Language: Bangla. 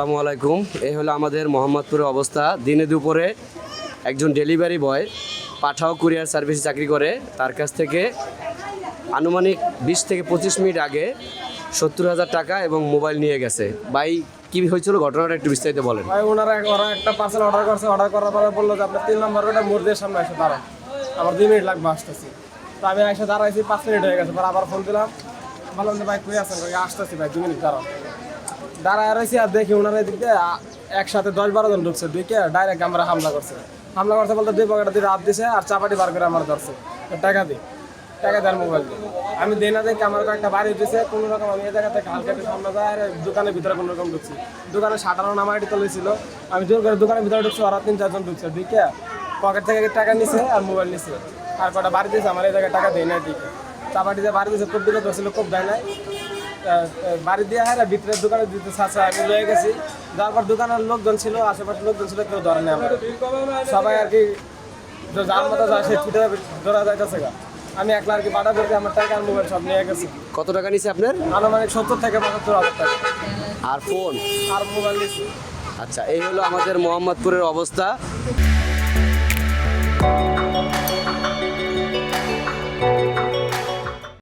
আসসালামু আলাইকুম। এই হলো আমাদের মোহাম্মদপুরের অবস্থা। দিনে দুপুরে একজন ডেলিভারি বয় পাঠাও কুরিয়ার সার্ভিসে চাকরি করে, তার কাছ থেকে আনুমানিক 20 থেকে 25 মিনিট আগে 70,000 টাকা এবং মোবাইল নিয়ে গেছে। ভাই কী হয়েছিল ঘটনাটা একটু বিস্তারিত বলেন। ভাই ওরা একটা পার্সেল অর্ডার করছে, অর্ডার করার পরে বললো যে আপনার 3 নম্বর ওটা মোড়দের সামনে এসে দাঁড়ান, আমার 2 মিনিট লাগবে আসতেছি। তো আমি এসে দাঁড়াইছি, 5 মিনিট হয়ে গেছে। পরে আবার ফোন দিলাম, বললাম যে ভাই কই আছেন? আসতেছি ভাই, 2 মিনিট দাঁড়ায় রয়েছি। আর দেখি ওনারা এদিক দিয়ে একসাথে 10-12 জন ঢুকছে, ঢুকে ডাইরেক্ট আমরা হামলা করছে বলতে 2 পকেটে 2 হাত দিছে আর চাপাটি বার করে আমার ধরছে। টাকা দেওয়ার মোবাইল দিয়ে আমি দিই না, দেখি আমার একটা বাড়ি দিয়েছে কোনো রকম। আমি এই জায়গা থেকে হালকা একটু সামনে যাই আর দোকানের ভিতরে কোনো রকম ঢুকছি। দোকানে শাটারও নামাইটি তুলেছিল, আমি জোর করে দোকানের ভিতরে ঢুকছি। ওরা 3-4 জন ঢুকছে, ঢুকে পকেট থেকে টাকা নিছে আর মোবাইল নিছে আর কটা বাড়ি দিয়েছে। আমার এই জায়গায় টাকা দেয় না, ঠিক চাপাটি দিয়ে বাড়ি দিয়েছে। খুব দিকে ধরছিল, খুব দেয় নাই। বাড়ি দিয়ে হ্যাঁ ভিতরের দোকানে দিতে চাচ্ছে, আমি লয়ে গেছি। তারপর দোকানের লোকজন ছিল, আশেপাশে লোকজন ছিল, কেউ ধরে নেই। সবাই আর কি যার মতো যায় সে ছুটে ধরা যাইতেছে গা। আমি একলা আর কি বাধা করতে আমার টাকা আর মোবাইল সব নিয়ে গেছি। কত টাকা নিছে আপনার? আনুমানিক 70 থেকে 75,000 টাকা আর ফোন আর মোবাইল নিয়েছি। আচ্ছা, এই হলো আমাদের মোহাম্মদপুরের অবস্থা।